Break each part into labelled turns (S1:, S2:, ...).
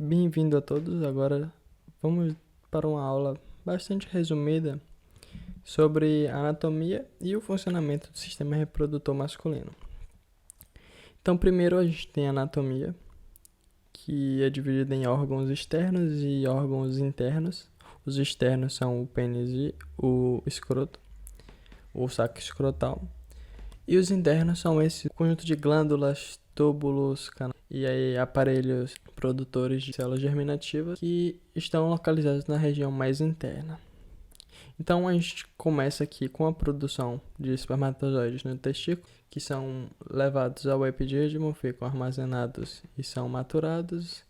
S1: Bem-vindo a todos. Agora vamos para uma aula bastante resumida sobre a anatomia e o funcionamento do sistema reprodutor masculino. Então, primeiro a gente tem a anatomia, que é dividida em órgãos externos e órgãos internos. Os externos são o pênis e o escroto, o saco escrotal. E os internos são esse conjunto de glândulas, túbulos, e aí aparelhos produtores de células germinativas que estão localizados na região mais interna. Então a gente começa aqui com a produção de espermatozoides no testículo, que são levados ao epidídimo, ficam armazenados e são maturados,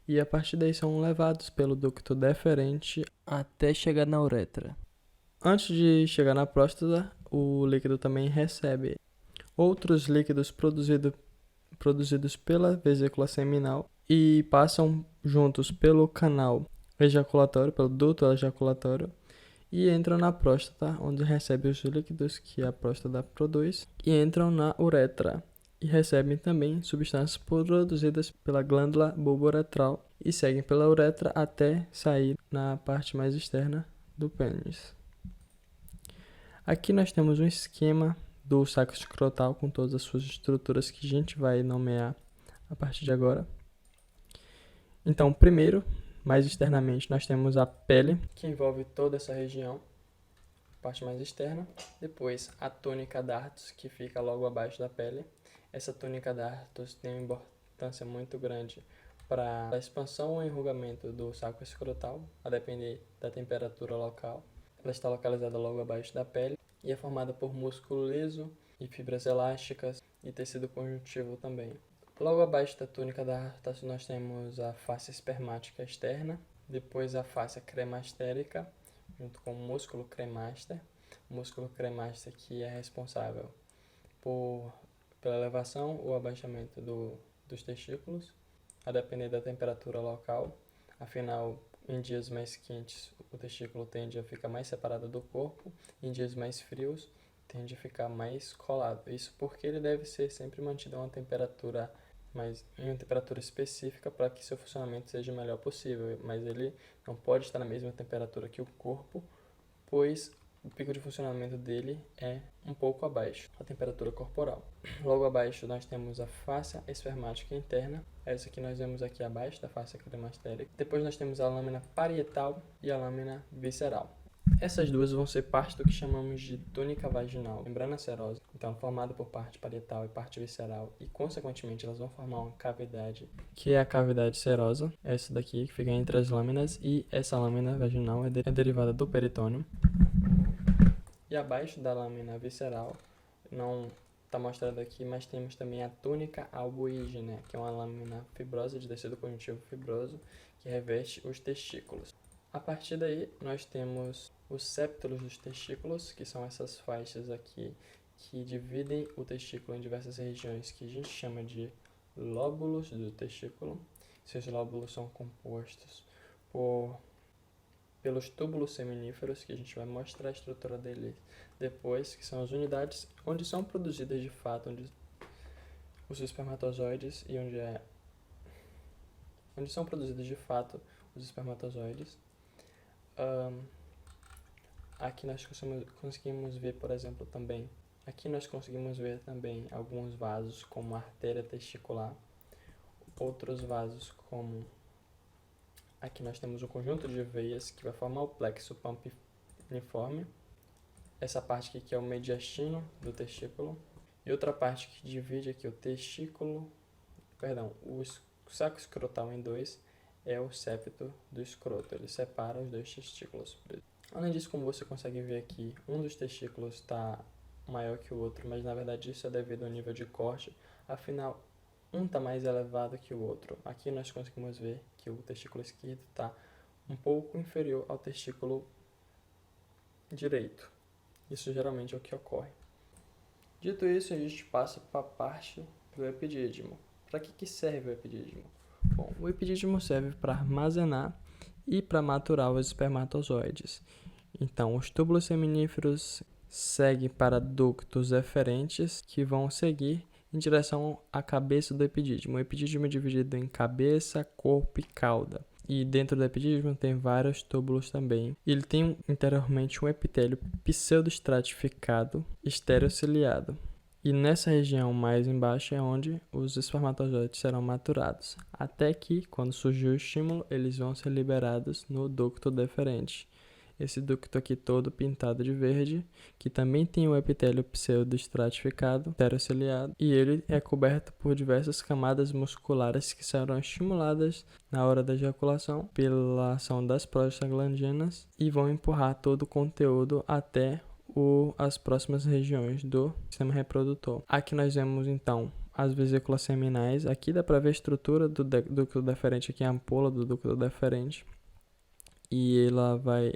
S1: e a partir daí são levados pelo ducto deferente até chegar na uretra. Antes de chegar na próstata, o líquido também recebe outros líquidos produzidos pela vesícula seminal e passam juntos pelo canal ejaculatório, pelo duto ejaculatório, e entram na próstata, onde recebe os líquidos que a próstata produz, e entram na uretra, e recebem também substâncias produzidas pela glândula bulbouretral e seguem pela uretra até sair na parte mais externa do pênis. Aqui nós temos um esquema do saco escrotal com todas as suas estruturas que a gente vai nomear a partir de agora. Então, primeiro, mais externamente, nós temos a pele, que envolve toda essa região, parte mais externa. Depois, a túnica dartos, que fica logo abaixo da pele. Essa túnica dartos tem uma importância muito grande para a expansão ou enrugamento do saco escrotal, a depender da temperatura local. Ela está localizada logo abaixo da pele e é formada por músculo liso e fibras elásticas e tecido conjuntivo também. Logo abaixo da túnica dartos nós temos a face espermática externa, depois a face cremastérica, junto com o músculo cremaster. O músculo cremaster que é responsável pela elevação ou abaixamento dos testículos, a depender da temperatura local. Afinal, em dias mais quentes, o testículo tende a ficar mais separado do corpo, em dias mais frios, tende a ficar mais colado. Isso porque ele deve ser sempre mantido a uma temperatura, em uma temperatura específica para que seu funcionamento seja o melhor possível, mas ele não pode estar na mesma temperatura que o corpo, pois o pico de funcionamento dele é um pouco abaixo da temperatura corporal. Logo abaixo nós temos a face espermática interna, essa que nós vemos aqui abaixo da face cremastérica. Depois nós temos a lâmina parietal e a lâmina visceral. Essas duas vão ser parte do que chamamos de túnica vaginal, membrana serosa, então formada por parte parietal e parte visceral, e consequentemente elas vão formar uma cavidade, que é a cavidade serosa, essa daqui que fica entre as lâminas, e essa lâmina vaginal é derivada do peritônio. E abaixo da lâmina visceral, não está mostrado aqui, mas temos também a túnica albuígena, que é uma lâmina fibrosa de tecido conjuntivo fibroso que reveste os testículos. A partir daí, nós temos os septos dos testículos, que são essas faixas aqui que dividem o testículo em diversas regiões, que a gente chama de lóbulos do testículo. Esses lóbulos são compostos pelos túbulos seminíferos, que a gente vai mostrar a estrutura deles depois, que são as unidades onde são produzidas de fato os espermatozoides e onde são produzidos de fato os espermatozoides. Aqui nós conseguimos ver, por exemplo, também alguns vasos como a artéria testicular, outros vasos como aqui nós temos um conjunto de veias que vai formar o plexo pampiniforme. Essa parte aqui que é o mediastino do testículo. E outra parte que divide aqui o saco escrotal em dois é o septo do escroto. Ele separa os dois testículos. Além disso, como você consegue ver aqui, um dos testículos está maior que o outro, mas na verdade isso é devido ao nível de corte. Afinal, um está mais elevado que o outro. Aqui nós conseguimos ver que o testículo esquerdo está um pouco inferior ao testículo direito. Isso geralmente é o que ocorre. Dito isso, a gente passa para a parte do epidídimo. Para que serve o epidídimo? Bom, o epidídimo serve para armazenar e para maturar os espermatozoides. Então, os túbulos seminíferos seguem para ductos eferentes que vão seguir em direção à cabeça do epidídimo. O epidídimo é dividido em cabeça, corpo e cauda. E dentro do epidídimo tem vários túbulos também. Ele tem interiormente um epitélio pseudoestratificado, estereociliado. E nessa região mais embaixo é onde os espermatozoides serão maturados. Até que, quando surgir o estímulo, eles vão ser liberados no ducto deferente. Esse ducto aqui todo pintado de verde, que também tem o epitélio pseudoestratificado, estereociliado, e ele é coberto por diversas camadas musculares que serão estimuladas na hora da ejaculação pela ação das prostaglandinas e vão empurrar todo o conteúdo até as próximas regiões do sistema reprodutor. Aqui nós vemos então as vesículas seminais. Aqui dá para ver a estrutura do ducto deferente, aqui é a ampola do ducto deferente. E ela vai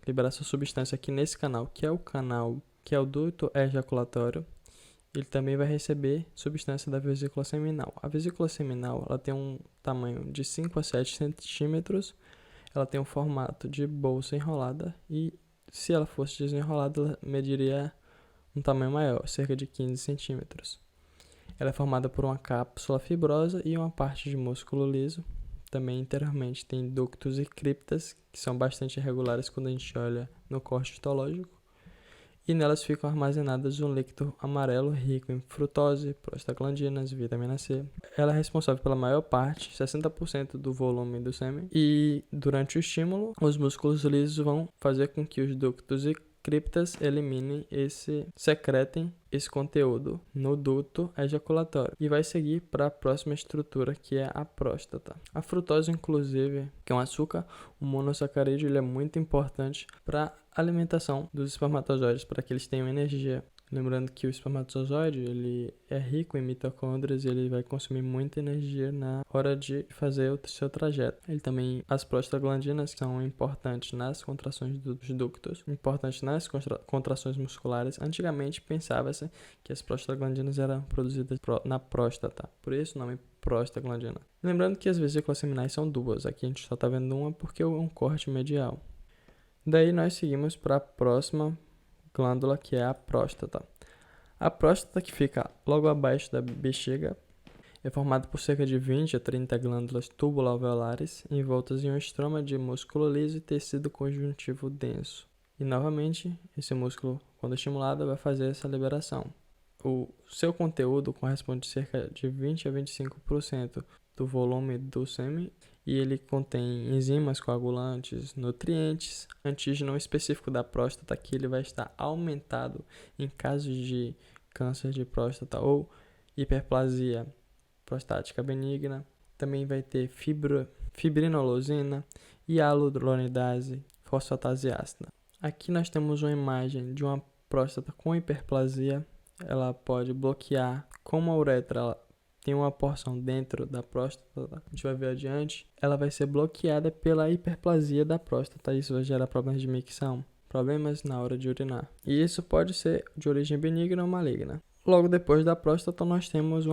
S1: liberar sua substância aqui nesse canal, que é o duto ejaculatório. Ele também vai receber substância da vesícula seminal. A vesícula seminal ela tem um tamanho de 5 a 7 centímetros. Ela tem um formato de bolsa enrolada e, se ela fosse desenrolada, ela mediria um tamanho maior, cerca de 15 centímetros. Ela é formada por uma cápsula fibrosa e uma parte de músculo liso. Também interiormente tem ductos e criptas, que são bastante irregulares quando a gente olha no corte histológico. E nelas ficam armazenadas um líquido amarelo rico em frutose, prostaglandinas, vitamina C. Ela é responsável pela maior parte, 60% do volume do sêmen. E durante o estímulo, os músculos lisos vão fazer com que os ductos e criptas secretem esse conteúdo no duto ejaculatório e vai seguir para a próxima estrutura, que é a próstata. A frutose, inclusive, que é um açúcar, um monossacarídeo, ele é muito importante para a alimentação dos espermatozoides, para que eles tenham energia. Lembrando que o espermatozoide ele é rico em mitocôndrias e ele vai consumir muita energia na hora de fazer o seu trajeto. As prostaglandinas são importantes nas contrações dos ductos, importantes nas contrações musculares. Antigamente pensava-se que as prostaglandinas eram produzidas na próstata, por isso o nome prostaglandina. Lembrando que as vesículas seminais são duas, aqui a gente só está vendo uma porque é um corte medial. Daí nós seguimos para a próxima glândula, que é a próstata. A próstata, que fica logo abaixo da bexiga, é formada por cerca de 20 a 30 glândulas tubulo-alveolares envoltas em um estroma de músculo liso e tecido conjuntivo denso. E novamente, esse músculo, quando estimulado, vai fazer essa liberação. O seu conteúdo corresponde a cerca de 20 a 25% do volume do sêmen e ele contém enzimas coagulantes, nutrientes, antígeno específico da próstata, que ele vai estar aumentado em casos de câncer de próstata ou hiperplasia prostática benigna. Também vai ter fibrinolosina, hialuronidase, fosfatase ácida. Aqui nós temos uma imagem de uma próstata com hiperplasia. Ela pode bloquear, como a uretra ela tem uma porção dentro da próstata, a gente vai ver adiante, ela vai ser bloqueada pela hiperplasia da próstata. Isso vai gerar problemas de micção, problemas na hora de urinar. E isso pode ser de origem benigna ou maligna. Logo depois da próstata nós temos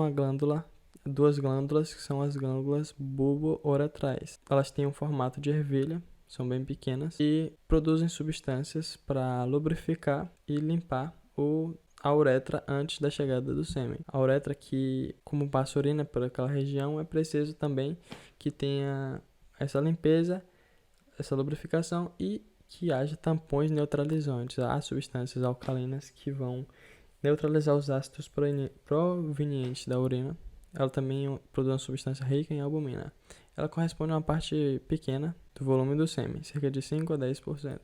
S1: duas glândulas, que são as glândulas bulbo-uretrais. Elas têm um formato de ervilha, são bem pequenas e produzem substâncias para lubrificar e limpar a uretra antes da chegada do sêmen. A uretra, que como passa urina por aquela região, é preciso também que tenha essa limpeza, essa lubrificação e que haja tampões neutralizantes. Há substâncias alcalinas que vão neutralizar os ácidos provenientes da urina. Ela também produz uma substância rica em albumina. Ela corresponde a uma parte pequena do volume do sêmen, cerca de 5 a 10%.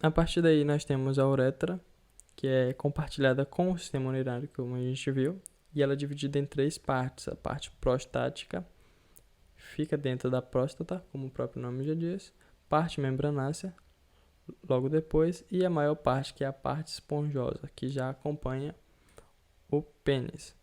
S1: A partir daí nós temos a uretra, que é compartilhada com o sistema urinário, como a gente viu, e ela é dividida em 3 partes. A parte prostática fica dentro da próstata, como o próprio nome já diz, parte membranácea, logo depois, e a maior parte, que é a parte esponjosa, que já acompanha o pênis,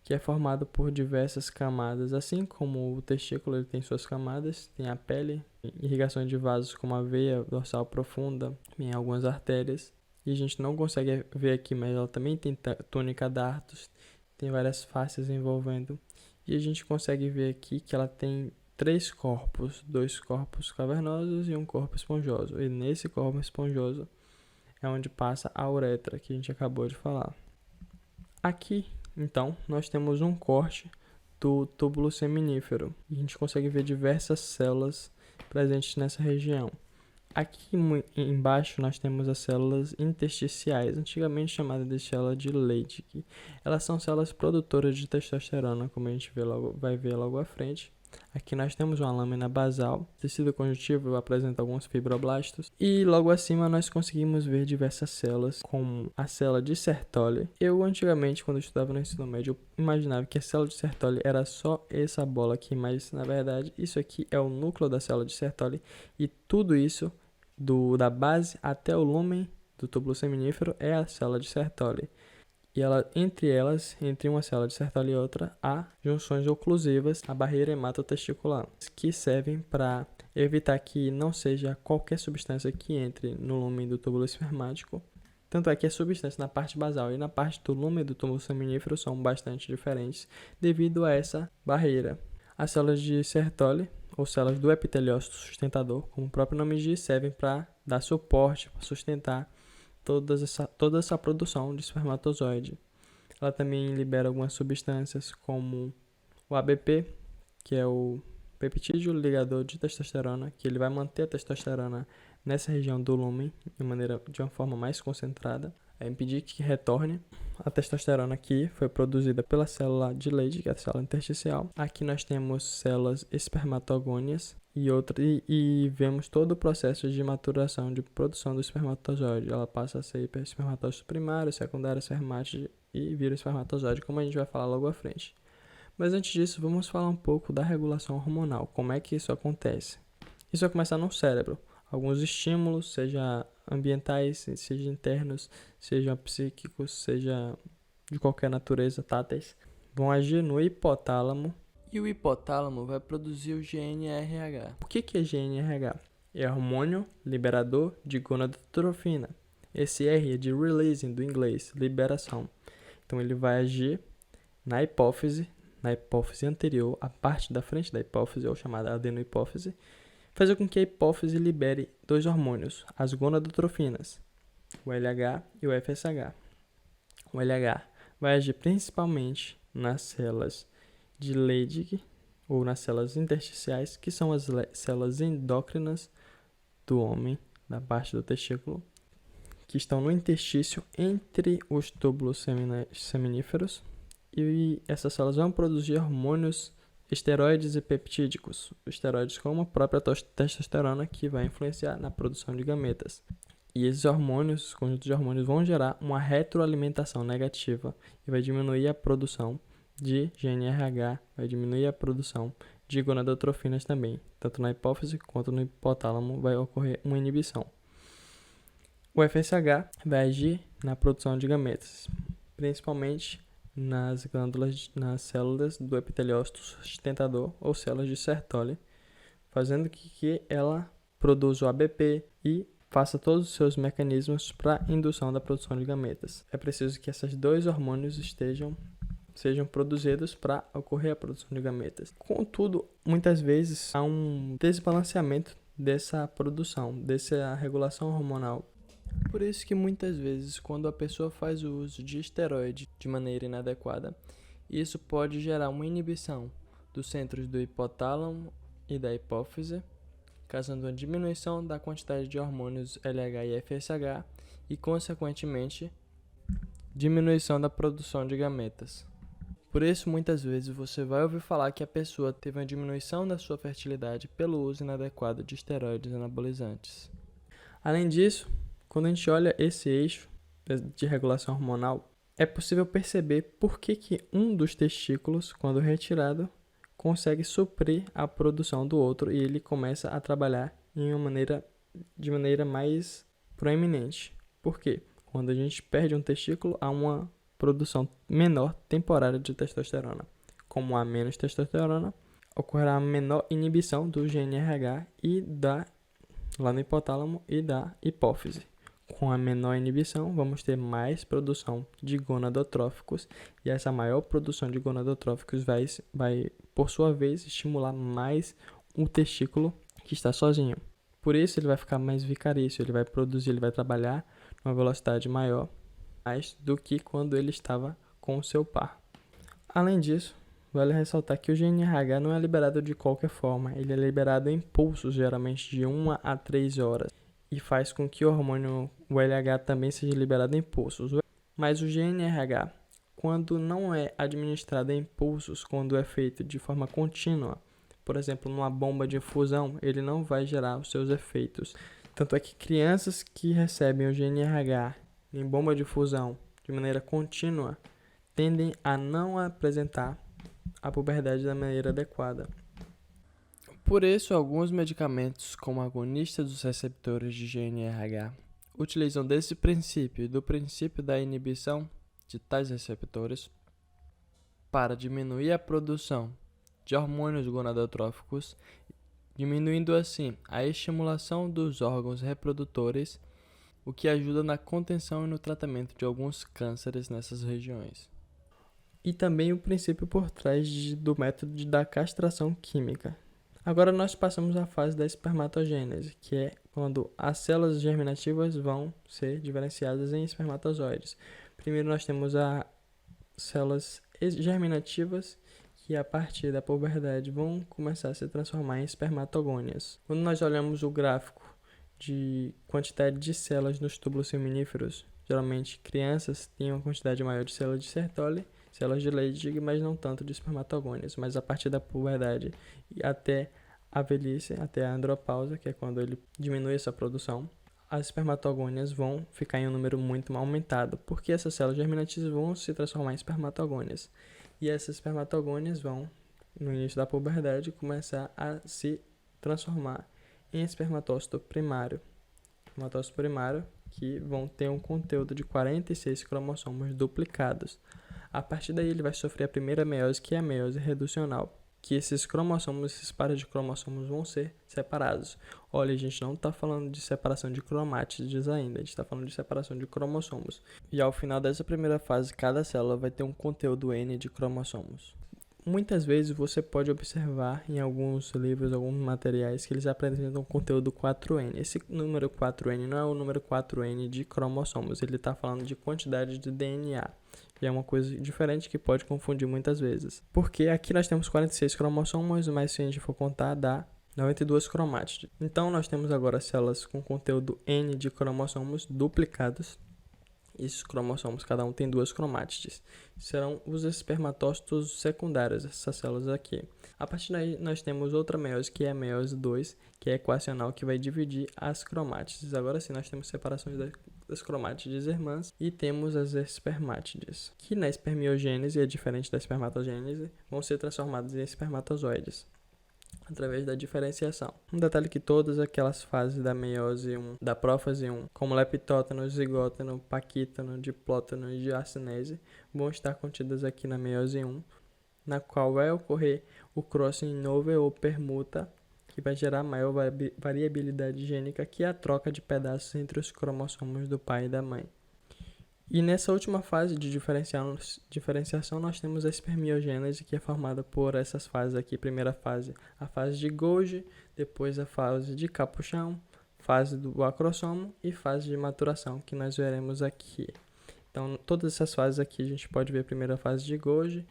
S1: que é formado por diversas camadas. Assim como o testículo ele tem suas camadas, tem a pele, irrigações de vasos como a veia dorsal profunda, tem algumas artérias, e a gente não consegue ver aqui, mas ela também tem túnica dartos, tem várias faces envolvendo, e a gente consegue ver aqui que ela tem 3 corpos, 2 corpos cavernosos e um corpo esponjoso, e nesse corpo esponjoso é onde passa a uretra, que a gente acabou de falar. Aqui Então, nós temos um corte do túbulo seminífero e a gente consegue ver diversas células presentes nessa região. Aqui embaixo nós temos as células intersticiais, antigamente chamadas de célula de Leydig. Elas são células produtoras de testosterona, como a gente vai ver logo à frente. Aqui nós temos uma lâmina basal, tecido conjuntivo apresenta alguns fibroblastos e logo acima nós conseguimos ver diversas células, como a célula de Sertoli. Eu antigamente, quando eu estudava no ensino médio, eu imaginava que a célula de Sertoli era só essa bola aqui, mas na verdade isso aqui é o núcleo da célula de Sertoli e tudo isso da base até o lumen do túbulo seminífero é a célula de Sertoli. E entre uma célula de Sertoli e outra, há junções oclusivas, a barreira hematotesticular, que servem para evitar que não seja qualquer substância que entre no lumen do túbulo espermático. Tanto é que a substância na parte basal e na parte do lumen do túbulo seminífero são bastante diferentes devido a essa barreira. As células de Sertoli, ou células do epiteliócito sustentador, como o próprio nome diz, servem para dar suporte, para sustentar toda essa produção de espermatozoide. Ela também libera algumas substâncias como o ABP, que é o peptídeo ligador de testosterona, que ele vai manter a testosterona nessa região do lumen de uma forma mais concentrada, a impedir que retorne. A testosterona aqui foi produzida pela célula de Leydig, que é a célula intersticial. Aqui nós temos células espermatogônias e vemos todo o processo de maturação, de produção do espermatozoide. Ela passa a ser espermatócito primário, secundário, espermátide e vira espermatozoide, como a gente vai falar logo à frente. Mas antes disso, vamos falar um pouco da regulação hormonal. Como é que isso acontece? Isso vai começar no cérebro. Alguns estímulos, seja ambientais, seja internos, sejam psíquicos, seja de qualquer natureza, táteis, vão agir no hipotálamo. E o hipotálamo vai produzir o GnRH. O que é GnRH? É hormônio liberador de gonadotrofina. Esse R é de releasing, do inglês, liberação. Então ele vai agir na hipófise anterior, a parte da frente da hipófise, ou chamada adenohipófise, fazer com que a hipófise libere dois hormônios, as gonadotrofinas, o LH e o FSH. O LH vai agir principalmente nas células de Leydig, ou nas células intersticiais, que são as células endócrinas do homem, da parte do testículo, que estão no interstício entre os túbulos seminíferos, e essas células vão produzir hormônios esteroides e peptídicos, esteroides como a própria testosterona, que vai influenciar na produção de gametas. E esses hormônios, esse conjunto de hormônios, vão gerar uma retroalimentação negativa e vai diminuir a produção de GnRH, vai diminuir a produção de gonadotrofinas também. Tanto na hipófise quanto no hipotálamo vai ocorrer uma inibição. O FSH vai agir na produção de gametas, principalmente nas células do epiteliócito sustentador ou células de Sertoli, fazendo que ela produza o ABP e faça todos os seus mecanismos para indução da produção de gametas. É preciso que esses dois hormônios sejam produzidos para ocorrer a produção de gametas. Contudo, muitas vezes há um desbalanceamento dessa produção, dessa regulação hormonal. Por isso que muitas vezes, quando a pessoa faz o uso de esteroide de maneira inadequada, isso pode gerar uma inibição dos centros do hipotálamo e da hipófise, causando uma diminuição da quantidade de hormônios LH e FSH e, consequentemente, diminuição da produção de gametas. Por isso, muitas vezes, você vai ouvir falar que a pessoa teve uma diminuição da sua fertilidade pelo uso inadequado de esteroides anabolizantes. Além disso, quando a gente olha esse eixo de regulação hormonal, é possível perceber por que um dos testículos, quando retirado, consegue suprir a produção do outro e ele começa a trabalhar de maneira mais proeminente. Por quê? Quando a gente perde um testículo, há uma produção menor temporária de testosterona. Como há menos testosterona, ocorrerá menor inibição do GnRH lá no hipotálamo e da hipófise. Com a menor inibição, vamos ter mais produção de gonadotróficos e essa maior produção de gonadotróficos vai, por sua vez, estimular mais o testículo que está sozinho. Por isso, ele vai ficar mais vicarício, ele vai trabalhar numa velocidade maior, mais do que quando ele estava com o seu par. Além disso, vale ressaltar que o GNRH não é liberado de qualquer forma, ele é liberado em pulsos, geralmente de 1 a 3 horas, e faz com que o hormônio, o LH, também seja liberado em pulsos. Mas o GNRH, quando não é administrado em pulsos, quando é feito de forma contínua, por exemplo, numa bomba de infusão, ele não vai gerar os seus efeitos. Tanto é que crianças que recebem o GNRH em bomba de infusão de maneira contínua tendem a não apresentar a puberdade da maneira adequada. Por isso, alguns medicamentos, como agonistas dos receptores de GNRH, utilizam desse princípio e do princípio da inibição de tais receptores para diminuir a produção de hormônios gonadotróficos, diminuindo assim a estimulação dos órgãos reprodutores, o que ajuda na contenção e no tratamento de alguns cânceres nessas regiões. E também o princípio por trás do método da castração química. Agora nós passamos à fase da espermatogênese, que é quando as células germinativas vão ser diferenciadas em espermatozoides. Primeiro nós temos as células germinativas, que a partir da puberdade vão começar a se transformar em espermatogônias. Quando nós olhamos o gráfico de quantidade de células nos túbulos seminíferos, geralmente crianças têm uma quantidade maior de células de Sertoli, células de Leydig, mas não tanto de espermatogônias. Mas a partir da puberdade e até a velhice, até a andropausa, que é quando ele diminui essa produção, as espermatogônias vão ficar em um número muito aumentado, porque essas células germinativas vão se transformar em espermatogônias. E essas espermatogônias vão, no início da puberdade, começar a se transformar em espermatócito primário. Espermatócito primário que vão ter um conteúdo de 46 cromossomos duplicados. A partir daí ele vai sofrer a primeira meiose, que é a meiose reducional, que esses cromossomos, esses pares de cromossomos vão ser separados. Olha, a gente não está falando de separação de cromátides ainda, a gente está falando de separação de cromossomos. E ao final dessa primeira fase, cada célula vai ter um conteúdo N de cromossomos. Muitas vezes você pode observar em alguns livros, alguns materiais, que eles apresentam o conteúdo 4N. Esse número 4N não é o número 4N de cromossomos, ele está falando de quantidade de DNA. E é uma coisa diferente que pode confundir muitas vezes. Porque aqui nós temos 46 cromossomos, mas se a gente for contar, dá 92 cromátides. Então nós temos agora células com conteúdo N de cromossomos duplicados. Esses cromossomos, cada um tem 2 cromátides. Serão os espermatócitos secundários, essas células aqui. A partir daí, nós temos outra meiose, que é a meiose 2, que é equacional, que vai dividir as cromátides. Agora sim, nós temos separações das cromátides irmãs e temos as espermátides, que na espermiogênese, é diferente da espermatogênese, vão ser transformadas em espermatozoides através da diferenciação. Um detalhe que todas aquelas fases da meiose 1, da prófase 1, como leptóteno, zigóteno, paquítano, diplóteno e diacinese, vão estar contidas aqui na meiose 1, na qual vai ocorrer o crossing novo ou permuta, que vai gerar maior variabilidade gênica, que é a troca de pedaços entre os cromossomos do pai e da mãe. E nessa última fase de diferenciação, nós temos a espermiogênese, que é formada por essas fases aqui. Primeira fase, a fase de Golgi, depois a fase de capuchão, fase do acrossomo e fase de maturação, que nós veremos aqui. Então, todas essas fases aqui, a gente pode ver a primeira fase de Golgi,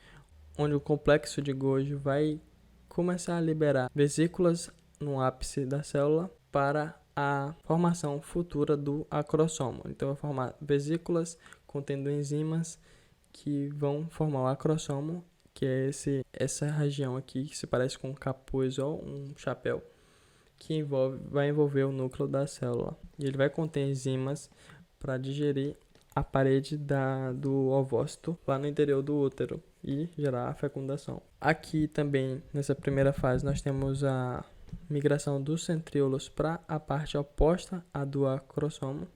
S1: onde o complexo de Golgi vai começar a liberar vesículas no ápice da célula para a formação futura do acrossomo. Então, vai formar vesículas contendo enzimas que vão formar o acrossomo, que é essa região aqui que se parece com um capuz ou um chapéu, que vai envolver o núcleo da célula. E ele vai conter enzimas para digerir a parede do ovócito lá no interior do útero e gerar a fecundação. Aqui também, nessa primeira fase, nós temos a migração dos centríolos para a parte oposta à do acrossomo,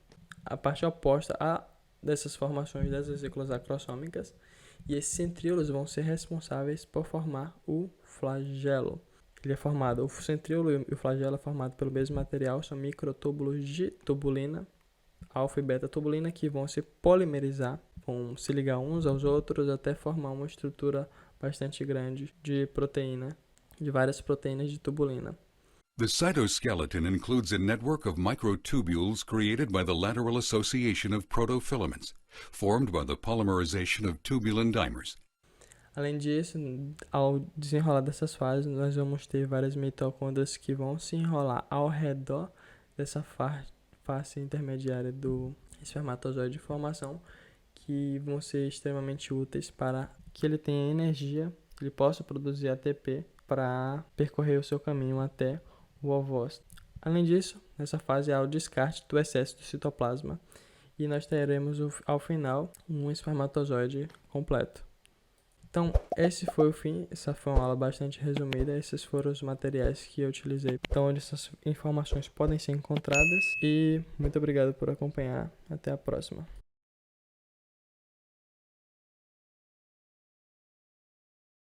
S1: a parte oposta a dessas formações das vesículas acrossômicas, e esses centríolos vão ser responsáveis por formar o flagelo. Ele é formado, o centríolo e o flagelo é formado pelo mesmo material, são microtúbulos de tubulina, alfa e beta tubulina, que vão se polimerizar, vão se ligar uns aos outros até formar uma estrutura bastante grande de proteína, de várias proteínas de tubulina.
S2: The cytoskeleton includes a network of microtubules created by the lateral association of protofilaments, formed by the polymerization of tubulin dimers.
S1: Além disso, ao desenrolar dessas fases, nós vamos ter várias mitocôndrias que vão se enrolar ao redor dessa face intermediária do espermatozoide de formação, que vão ser extremamente úteis para que ele tenha energia, ele possa produzir ATP para percorrer o seu caminho até o ovócito. Além disso, nessa fase há o descarte do excesso do citoplasma e nós teremos ao final um espermatozoide completo. Então, esse foi o fim. Essa foi uma aula bastante resumida. Esses foram os materiais que eu utilizei. Então, onde essas informações podem ser encontradas. E muito obrigado por acompanhar. Até a próxima.